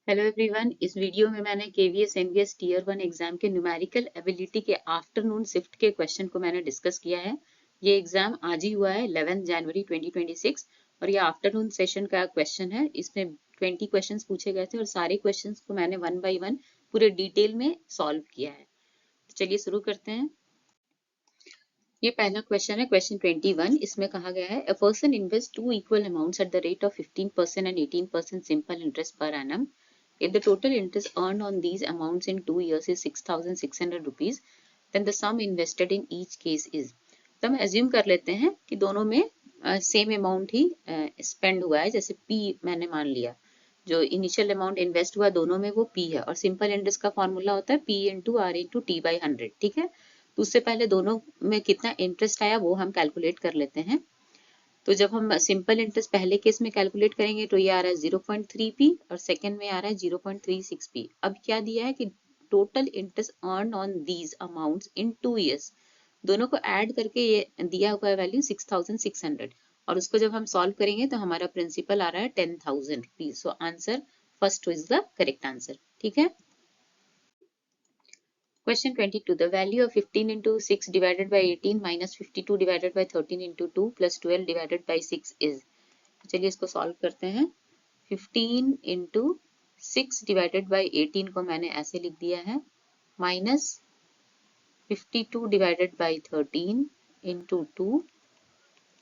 Hello everyone, इस video में मैंने केवीएस एमवीएस टीयर 1 एग्जाम के न्यूमेरिकल एबिलिटी के आफ्टरनून शिफ्ट के क्वेश्चन को मैंने डिस्कस किया है। ये एग्जाम आज ही हुआ है 11 जनवरी 2026 और ये आफ्टरनून सेशन का क्वेश्चन है। इसमें 20 क्वेश्चंस पूछे गए थे और सारे क्वेश्चंस को मैंने वन बाय वन पूरे डिटेल में सॉल्व किया है। तो चलिए शुरू करते हैं। ये पहला क्वेश्चन है, क्वेश्चन 21। इसमें कहा गया है a person invest two equal amounts at the rate of 15% and 18% simple interest per annum. If the total interest earned on these amounts in 2 years is 6,600 rupees, then the sum invested in each case is. तो हम assume कर लेते हैं कि दोनों में same amount ही spend हुआ है। जैसे P मैंने मान लिया, जो इनिशियल अमाउंट इन्वेस्ट हुआ दोनों में वो P है और सिंपल इंटरेस्ट का फॉर्मूला होता है P into R into T by 100। ठीक है, तो उससे पहले दोनों में कितना इंटरेस्ट आया वो हम कैलकुलेट कर लेते हैं। तो जब हम सिंपल इंटरेस्ट पहले केस में कैलकुलेट करेंगे तो ये आ रहा है 0.3p और सेकंड में आ रहा है 0.36p। अब क्या दिया है कि total interest earn on these amounts in 2 years, दोनों को ऐड करके ये दिया हुआ है वैल्यू 6,600 और उसको जब हम सॉल्व करेंगे तो हमारा प्रिंसिपल आ रहा है 10,000 rupees. So answer first is the correct answer. ठीक है, Question 22. The value of 15 into 6 divided by 18 minus 52 divided by 13 into 2 plus 12 divided by 6 is. चलिए इसको सॉल्व करते हैं। 15 into 6 divided by 18 को मैंने ऐसे लिख दिया है, minus 52 divided by 13 into 2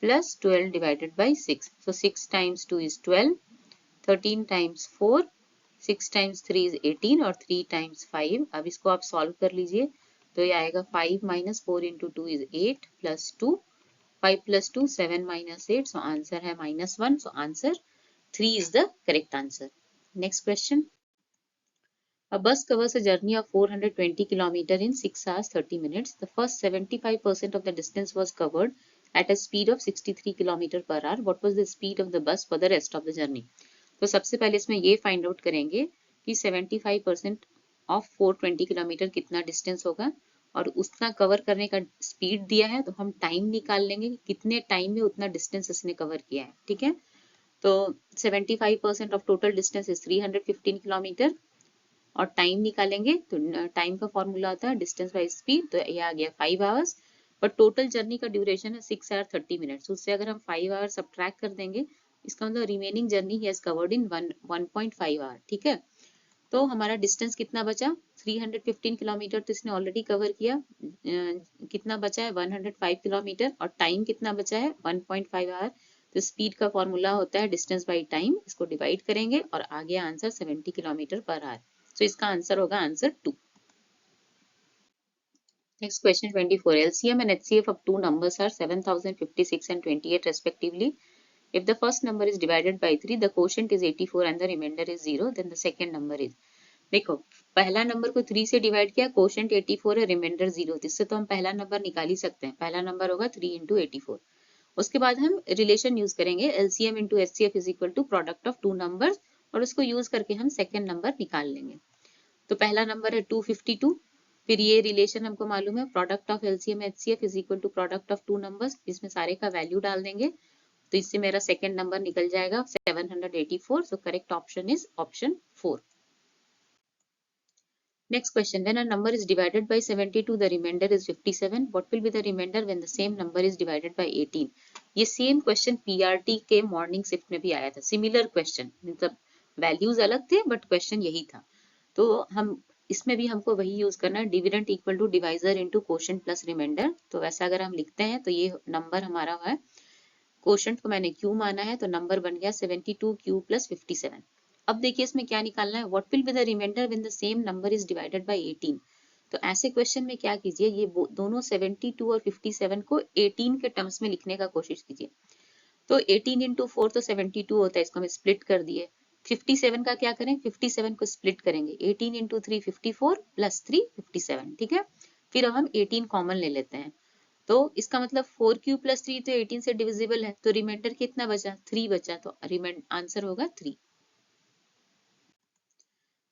plus 12 divided by 6. So 6 times 2 is 12, 13 times 4, 6 times 3 is 18 और 3 times 5। अब इसको आप सॉल्व कर लीजिए तो ये आएगा 5 minus 4 into 2 is 8 plus 2, 5 plus 2 7 minus 8, so answer है -1। so answer 3 is the correct answer. Next question. A bus covers a journey of 420 km in 6 hours 30 minutes. The first 75% of the distance was covered at a speed of 63 km per hour. What was the speed of the bus for the rest of the journey? तो सबसे पहले इसमें ये find out करेंगे कि 75% of 420 kilometre कितना distance होगा और उतना कवर करने का स्पीड दिया है, तो हम टाइम निकाल लेंगे कि कितने टाइम में उतना डिस्टेंस इसने कवर किया है। ठीक है, तो 75% of total distance is 315 kilometre और टाइम निकालेंगे तो टाइम का फॉर्मूला होता है डिस्टेंस बाय स्पीड, तो ये आ गया 5 आवर्स। पर टोटल जर्नी का ड्यूरेशन है 6 आवर 30 मिनट्स, उससे अगर हम 5 आवर सब्ट्रैक्ट कर देंगे इसका मतलब remaining journey he has covered in 1.5 hour. ठीक है, तो हमारा डिस्टेंस कितना बचा, 315 किलोमीटर तो इसने ऑलरेडी कवर किया। कितना बचा है 105 किलोमीटर और टाइम कितना बचा है 1.5 आवर। तो स्पीड का फॉर्मूला होता है डिस्टेंस बाई टाइम, इसको डिवाइड करेंगे और आ गया आंसर 70 किलोमीटर पर आवर। तो इसका आंसर होगा answer 2। Next question 24. LCM and HCF of two numbers are 7,056 and 28 respectively. If the first number is divided by 3, the quotient is 84 and the remainder is 0, then the second number is. देखो, पहला number को 3 से divide किया, quotient 84 है, reminder 0, इससे तो हम पहला नंबर निकाल ही सकते हैं। पहला नंबर होगा 3 इंटू 84। उसके बाद हम रिलेशन यूज करेंगे LCM into HCF is equal to product of two numbers और उसको यूज करके हम सेकेंड नंबर निकाल लेंगे। तो पहला नंबर है 252, फिर ये रिलेशन हमको मालूम है product of LCM HCF is equal to product of two numbers, इसमें सारे का वैल्यू डाल देंगे तो इससे मेरा सेकेंड नंबर निकल जाएगा 784। So correct option is option 4। Next question. When a number is divided by 72, the remainder is 57. What will be the remainder when the same number is divided by 18? ये same question PRT के morning shift में भी आया था, similar question, मतलब values अलग थे but question यही था। तो हम इसमें भी हमको वही यूज करना है, dividend equal to divisor into quotient plus reminder. तो वैसा अगर हम लिखते हैं तो ये नंबर हमारा है, क्वोशंट को मैंने Q माना है तो नंबर बन गया 72Q प्लस 57। अब देखिए इसमें क्या निकालना है, what will be the reminder when the same number is divided by 18। तो ऐसे क्वेश्चन में क्या कीजिए, ये दोनों 72 और 57 को 18 के टर्म्स में लिखने का कोशिश कीजिए। तो 18 इंटू 4 तो 72 होता है, इसको हम स्प्लिट कर दिए। 57 का क्या करें, 57 को स्प्लिट करेंगे, 18 इंटू 3 54 प्लस 3 57। ठीक है, फिर अब हम 18 कॉमन ले लेते हैं तो इसका मतलब 4Q प्लस 3 तो 18 से डिविजिबल है, तो रिमाइंडर कितना बचा, 3 बचा, तो आंसर होगा 3।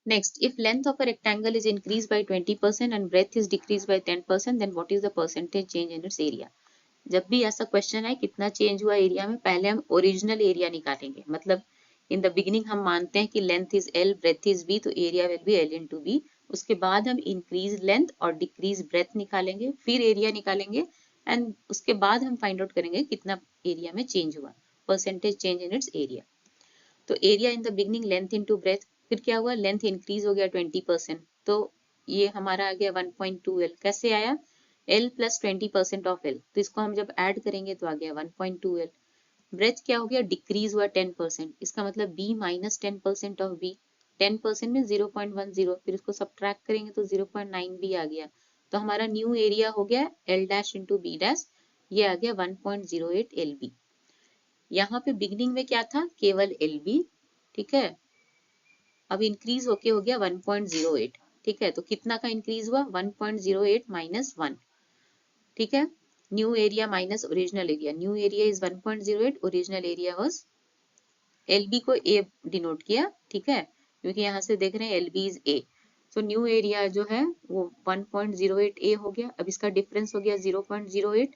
Next, if length of a rectangle is increased by 20% and breadth is decreased by 10%, then what is the percentage change in its area? जब भी ऐसा क्वेश्चन है कितना चेंज हुआ एरिया में, पहले हम ओरिजिनल एरिया निकालेंगे, मतलब इन द बिगिनिंग हम मानते हैं कि length is L, breadth is B, तो area will be L into B. उसके बाद हम इंक्रीज लेंथ और डिक्रीज ब्रेथ निकालेंगे, फिर एरिया निकालेंगे एंड उसके बाद हम फाइंड आउट करेंगे कितना एरिया में चेंज हुआ, percentage change in its area. तो area in the beginning length into breadth, फिर क्या हुआ, लेंथ इंक्रीज हो गया 20%, तो ये हमारा आ गया 1.2 एल। कैसे आया, एल प्लस 20% ऑफ एल, तो इसको हम जब ऐड करेंगे तो आ गया 1.2 एल। ब्रेथ क्या हो गया, डिक्रीज हुआ 10%, इसका मतलब बी माइनस 10% ऑफ बी, 10% में 0.10, फिर इसको सब्ट्रैक्ट करेंगे तो 0.9 बी आ गया। तो हमारा न्यू एरिया हो गया L dash into B dash, ये आ गया 1.08 एल बी। यहाँ पे बिगनिंग में क्या था, केवल एल बी, ठीक है, अब इंक्रीज होके हो गया 1.08, ठीक है, तो कितना का इंक्रीज हुआ, 1.08 माइनस 1, ठीक है, new area minus original area, new area is 1.08, original area was, LB को ए डिनोट किया, ठीक है, क्योंकि यहाँ से देख रहे हैं एलबी इज ए, तो न्यू एरिया जो है वो 1.08 ए हो गया। अब इसका डिफरेंस हो गया 0.08,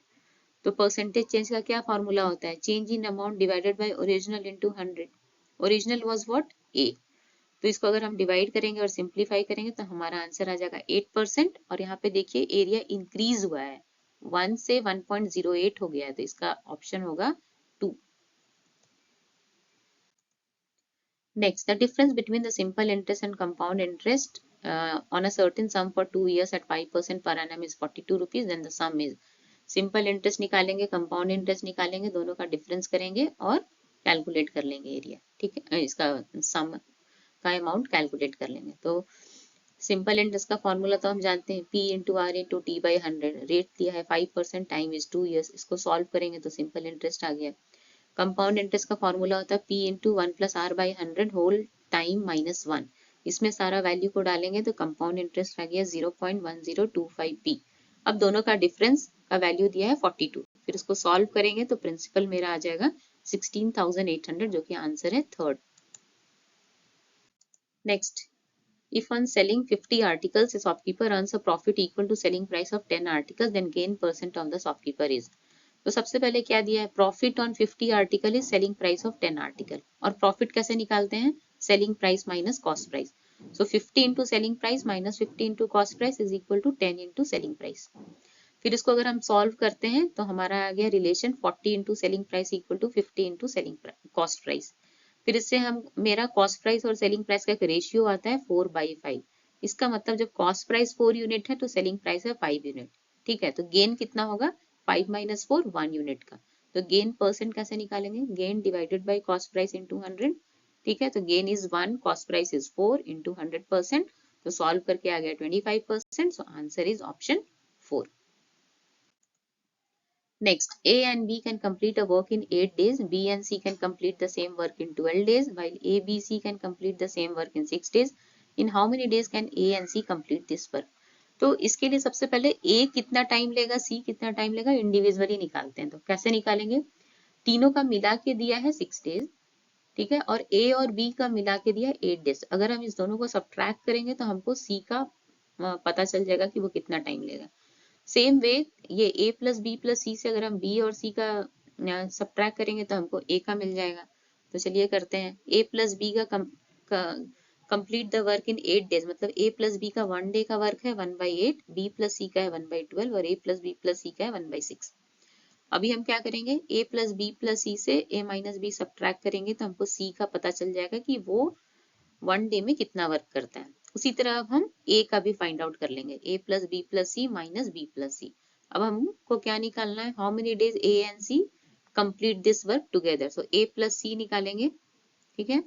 तो परसेंटेज चेंज का क्या फॉर्मूला होता है, change in amount divided by original into 100, original was what, A, तो इसको अगर हम डिवाइड करेंगे और सिंप्लीफाई करेंगे तो हमारा आंसर आ जाएगा 8%, और यहाँ पे देखिए एरिया इंक्रीज हुआ है, 1 से 1.08 हो गया है, तो इसका ऑप्शन होगा 2। Next, the difference between the simple interest and compound interest on a certain sum for 2 years at 5% per annum is 42 rupees. Then the sum is, simple interest निकालेंगे, compound interest निकालेंगे, दोनों का difference करेंगे और calculate कर लेंगे area, ठीक है, इसका sum का अमाउंट कैलकुलेट कर लेंगे। तो सिंपल इंटरेस्ट का फॉर्मूला तो हम जानते हैं, P into R into T by 100, rate दिया है 5%, टाइम इज 2 years, इसको सॉल्व करेंगे तो सिंपल इंटरेस्ट आ गया। कंपाउंड इंटरेस्ट का फॉर्मूला होता है P into 1 plus R by 100 whole time minus 1, इसमें सारा वैल्यू को डालेंगे तो कंपाउंड इंटरेस्ट आ गया 0.1025 P। अब दोनों का डिफरेंस का वैल्यू दिया है 42, फिर इसको सॉल्व करेंगे तो प्रिंसिपल मेरा आ जाएगा 16,800, जो कि आंसर है third. Next, if on selling 50 articles, a shopkeeper earns a profit equal to selling price of 10 articles, then gain percent of the shopkeeper is। तो सबसे पहले क्या दिया है, profit on 50 article is selling price of 10 article, और profit कैसे निकालते हैं, selling price minus cost price, so 50 into selling price minus 50 into cost price is equal to 10 into selling price. फिर इसको अगर हम सॉल्व करते हैं तो हमारा आ गया relation 40 into selling price equal to 50 into selling cost price. फिर इससे हम, मेरा कॉस्ट प्राइस और सेलिंग प्राइस का एक रेशियो आता है 4/5, इसका मतलब जब कॉस्ट प्राइस 4 यूनिट है तो सेलिंग प्राइस है 5 यूनिट, ठीक है, तो गेन कितना होगा, 5 माइनस 4 1 यूनिट का, तो गेन परसेंट कैसे निकालेंगे, gain divided by cost price into 100, ठीक है, तो gain is 1, cost price is 4 into 100%, तो सॉल्व करके आ गया 25%, so answer is option 4। Next, A and B can complete a work in 8 days, B and C can complete the same work in 12 days, while A, B, C can complete the same work in 6 days. In how many days can A and C complete this work? तो इसके लिए सबसे पहले A कितना time लेगा, C कितना time लेगा, individually निकालते हैं। तो कैसे निकालेंगे, तीनों का मिला के दिया है 6 डेज, ठीक है, और A और B का मिला के दिया है 8 डेज। अगर हम इस दोनों को सब्ट्रैक्ट करेंगे तो हमको C का पता चल जाएगा कि वो कितना टाइम लेगा। सेम वे ये A प्लस बी प्लस सी से अगर हम B और C का सब्ट्रैक्ट करेंगे तो हमको A का मिल जाएगा। तो चलिए करते हैं, A प्लस बी का complete the work in 8 days, मतलब A प्लस बी का 1 डे का वर्क है 1/8, B प्लस C का है 1/12 और A plus B plus C का है 1/6। अभी हम क्या करेंगे, A plus B plus C से A माइनस बी सब्ट्रैक्ट करेंगे तो हमको C का पता चल जाएगा कि वो 1 डे में कितना वर्क करता है। उसी तरह अब हम A का भी फाइंड आउट कर लेंगे, A plus B plus C minus B plus C. अब हमको क्या निकालना है, how many days A and C complete this work together, so A plus C निकालेंगे, ठीक है,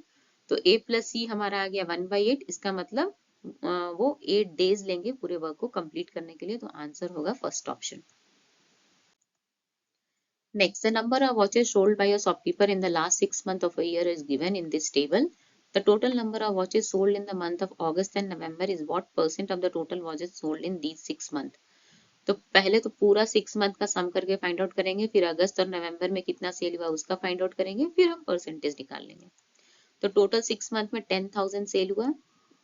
तो A प्लस सी हमारा आ गया 1/8, इसका मतलब वो 8 डेज लेंगे पूरे वर्क को कंप्लीट करने के लिए, तो आंसर होगा first option. Next, the number of watches sold by a shopkeeper in the last 6 months of a year is given in this table. The total number of watches sold in the month of August and November is what percent of the total watches sold in these 6 months. तो पहले तो पूरा 6 month का सम करके find out करेंगे, फिर अगस्त और नवंबर में कितना सेल हुआ उसका फाइंड आउट करेंगे, फिर हम परसेंटेज निकाल लेंगे। तो टोटल 6 मंथ में 10,000 सेल हुआ,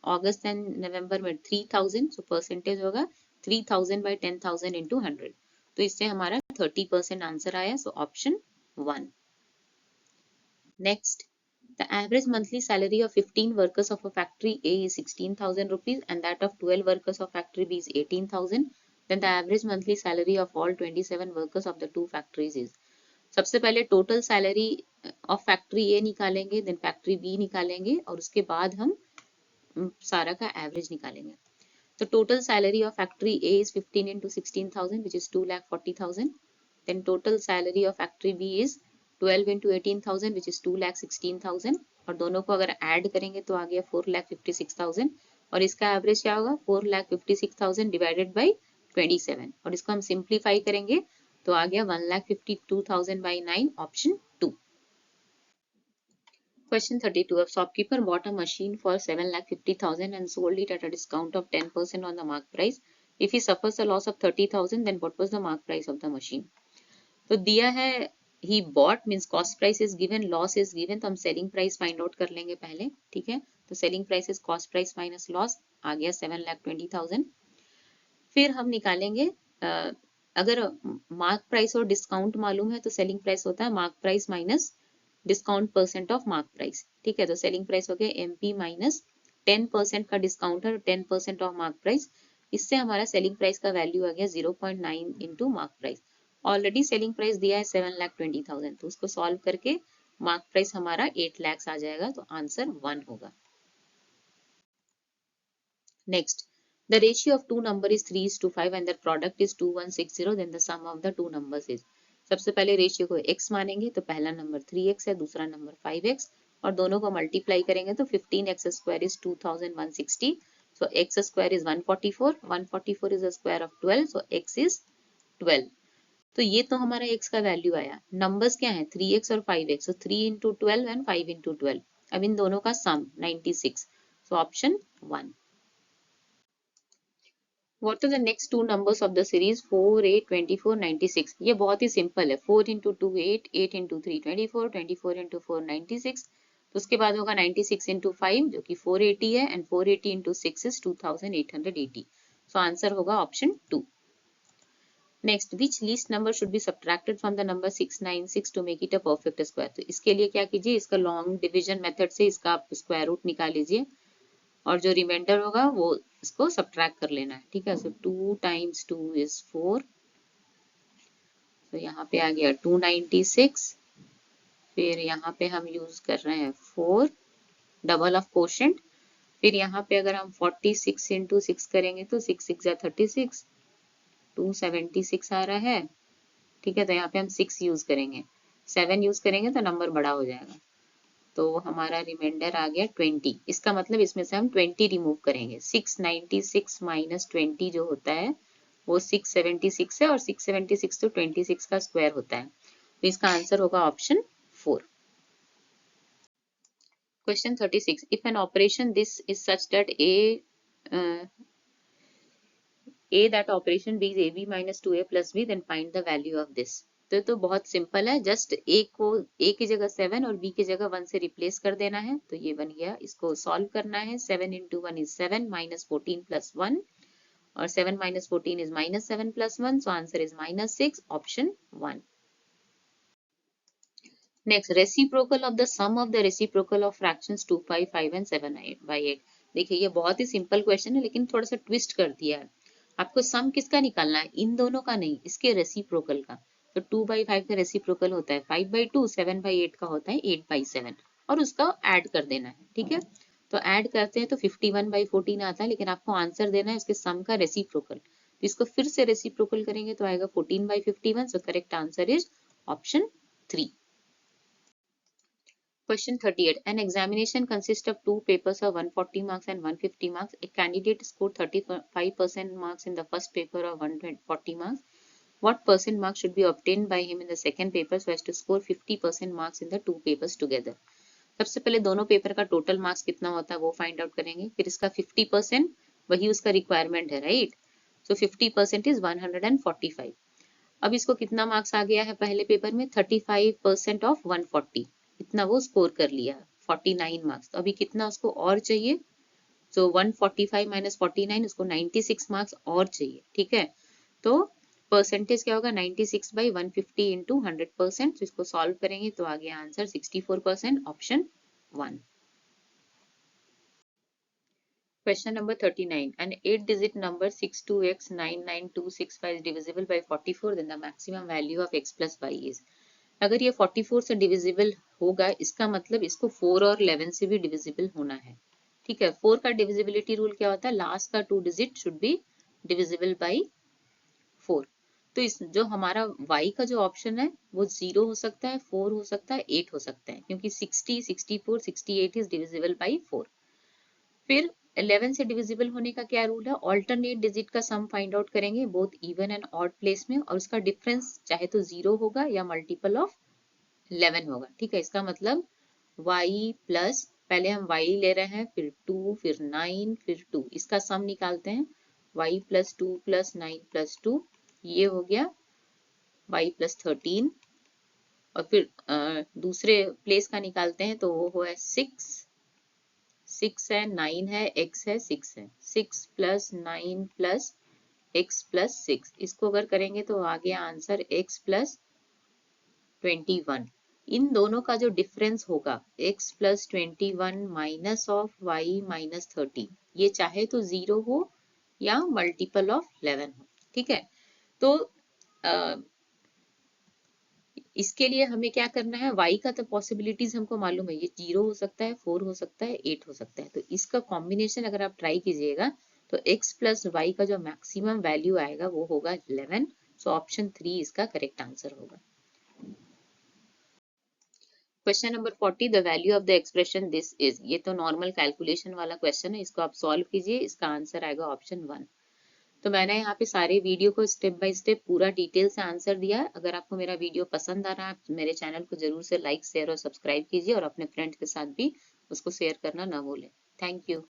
अगस्त एंड नवंबर में 3,000, सो परसेंटेज होगा 3,000 बाई 10,000 इंटू 100, तो इससे हमारा 30% आंसर आया, so option 1। Next, The average monthly salary of 15 workers of a factory A is 16,000 rupees and that of 12 workers of factory B is 18,000. Then the average monthly salary of all 27 workers of the two factories is. सबसे पहले total salary of factory ए निकालेंगे, then factory B निकालेंगे और उसके बाद हम सारा का एवरेज निकालेंगे. तो total salary of factory A is 15 into 16,000 which is 2,40,000. Then total salary of factory B is 12 into 18,000 which is 2,16,000 और दोनों को अगर ऐड करेंगे तो आ गया 4,56,000 और इसका एवरेज क्या होगा 4,56,000 डिवाइडेड बाई 27 और इसको हम सिंप्लीफाई करेंगे तो आ गया 1,52,000 by 9 option 2. Question 32. A shopkeeper bought a machine for 7,50,000 and sold it at a discount of 10% on the mark price. If he suffers a loss of 30,000 then what was the mark price of the machine? तो दिया है he bought means cost price is given, loss is given, तो हम selling price find out कर लेंगे पहले. ठीक है, तो selling price is cost price minus loss आ गया 7,20,000. फिर हम निकालेंगे अगर मार्क प्राइस और डिस्काउंट मालूम है तो सेलिंग प्राइस होता है mark price minus discount percent of mark price. ठीक है, तो सेलिंग प्राइस हो गया एमपी माइनस 10% का डिस्काउंट है 10% ऑफ मार्क प्राइस. इससे हमारा सेलिंग प्राइस का वैल्यू आ गया 0.9 into mark price. Already selling price दिया है 7,20,000 तो उसको सॉल्व करके मार्क प्राइस हमारा 8 लाख आ जाएगा तो आंसर 1 होगा. Next, the ratio of two number is 3:5 and the product is 2160 then the sum of the two numbers is. सबसे पहले रेशियो को x मानेंगे तो पहला नंबर 3x है दूसरा नंबर 5x और दोनों को मल्टीप्लाई करेंगे तो 15x square is 2160 so x square is 144 is the square of 12 so x is 12. तो ये तो हमारा x का वैल्यू आया. नंबर्स क्या है 3x और 5x so 3 into 12 and 5 into 12. अब इन दोनों का सम 96 so option 1. What are the next two numbers of the series 4, 8, 24, 96? ये बहुत ही सिंपल है. 4 into 2 8, 8 into 3 24, 24 into 4 96. तो उसके बाद होगा 96 into 5 जो कि 480 है and 480 into 6 is 2880. So answer होगा option 2. Next, which least number should be subtracted from the number 696 to make it a perfect square? तो इसके लिए क्या कीजिए इसका लॉन्ग डिविजन मेथड से इसका आप स्क्वायर रूट निकाल लीजिए और जो रिमाइंडर होगा वो इसको सब्ट्रैक्ट कर लेना है. ठीक है, सो 2 times 2 is 4. तो यहाँ पे आ गया 296. फिर यहाँ पे हम यूज कर रहे हैं 4 डबल ऑफ कोशेंट. फिर यहाँ पे अगर हम 46 into 6 करेंगे तो 6 6 जा 36 276 आ रहा है. ठीक है, तो यहाँ पे हम 6 यूज करेंगे. 7 यूज करेंगे तो नंबर बड़ा हो जाएगा तो हमारा रिमाइंडर आ गया 20. इसका मतलब इसमें से हम 20 रिमूव करेंगे. 696 माइनस 20 जो होता है वो 676 है और 676 तो 26 का स्क्वायर होता है तो इसका आंसर होगा option 4. Question 36. If an operation this is such that A that operation B is AB minus 2A plus B then find the value of this. तो बहुत सिंपल है. जस्ट ए को ए की जगह 7 और बी की जगह 1 से रिप्लेस कर देना है तो ये बन गया. इसको सॉल्व करना है. 7 into 1 is 7 minus 14 plus 1 और 7 minus 14 is minus 7 plus 1 so answer is minus 6 option 1. Next, reciprocal of the sum of the reciprocal of fractions 2 by 5 and 7 by 8. देखिए ये बहुत ही सिंपल क्वेश्चन है लेकिन थोड़ा सा ट्विस्ट कर दिया है. आपको सम किसका निकालना है, इन दोनों का नहीं, इसके रेसिप्रोकल का. तो 2/5 का रेसिप्रोकल होता है 5/2, 7/8 का होता है 8/7 और उसका ऐड कर देना है. ठीक है, तो ऐड करते हैं तो 51/14 आता है लेकिन आपको आंसर देना है उसके सम का रेसिप्रोकल. तो इसको फिर से रेसिप्रोकल करेंगे तो आएगा 14/51. So correct answer is option 3. Question 38. An examination consists of two papers of 140 marks and 150 marks. A candidate scored 35% marks in the first paper of 140 marks. What percent marks should be obtained by him in the second paper so as to score 50% marks in the two papers together? सबसे पहले दोनों paper का total marks कितना होता है वो find out करेंगे. फिर इसका 50% वही उसका रिक्वायरमेंट है, राइट. So 50% is 145. अब इसको कितना मार्क्स आ गया है पहले पेपर में 35% ऑफ 140. इतना वो स्कोर कर लिया 49 मार्क्स. तो अभी कितना उसको और चाहिए. सो 145 माइनस 49 उसको 96 मार्क्स और चाहिए. ठीक है, तो परसेंटेज क्या होगा 96 by 150 into 100%. तो इसको सॉल्व करेंगे तो आ गया answer 64% option 1. Question number 39. An 8-digit number 62x99265 is divisible by 44, then the maximum value of x plus y is. अगर ये 44 से डिविजिबल होगा, इसका मतलब इसको 4 और 11 से भी डिविजिबल होना है। ठीक है, 4 का डिविजिबिलिटी रूल क्या होता है? लास्ट का 2 digit should be divisible by 4। तो इस जो हमारा y का जो ऑप्शन है वो 0 हो सकता है, 4 हो सकता है, 8 हो सकता है, क्योंकि 60, 64, 68 इज डिविजिबल बाई 4। फिर 11 से डिविजिबल होने का क्या रूल है? ऑल्टरनेट डिजिट का सम फाइंड आउट करेंगे both even and odd place में, और उसका डिफरेंस चाहे तो 0 होगा या मल्टीपल ऑफ 11 होगा। ठीक है, इसका मतलब y प्लस, पहले हम y ले रहे हैं, फिर 2, फिर 9, फिर 2, इसका सम निकालते हैं। y प्लस 2 प्लस 9 प्लस 2, ये हो गया y प्लस 13। और फिर दूसरे प्लेस का निकालते हैं तो वो है 6, 6 है, 9 है, x है, 6 है, 6 प्लस 9 प्लस x प्लस 6, इसको अगर करेंगे तो आ गया आंसर x प्लस 21। इन दोनों का जो डिफरेंस होगा x plus 21 minus of y minus 13, ये चाहे तो 0 हो या मल्टीपल ऑफ 11 हो। ठीक है, तो इसके लिए हमें क्या करना है? y का तो पॉसिबिलिटीज हमको मालूम है, ये 0 हो सकता है, 4 हो सकता है, 8 हो सकता है। तो इसका कॉम्बिनेशन अगर आप ट्राई कीजिएगा तो x प्लस वाई का जो मैक्सिमम वैल्यू आएगा वो होगा 11। सो ऑप्शन 3 इसका करेक्ट आंसर होगा। Question number 40, the value of the expression this is. ये तो नॉर्मल कैलकुलेशन वाला क्वेश्चन है, इसको आप सॉल्व कीजिए, इसका आंसर आएगा ऑप्शन 1। तो मैंने यहाँ पे सारे वीडियो को स्टेप बाय स्टेप पूरा डिटेल से आंसर दिया है। अगर आपको मेरा वीडियो पसंद आ रहा है, आप मेरे चैनल को जरूर से लाइक, शेयर और सब्सक्राइब कीजिए, और अपने फ्रेंड्स के साथ भी उसको शेयर करना ना भूलें। Thank you.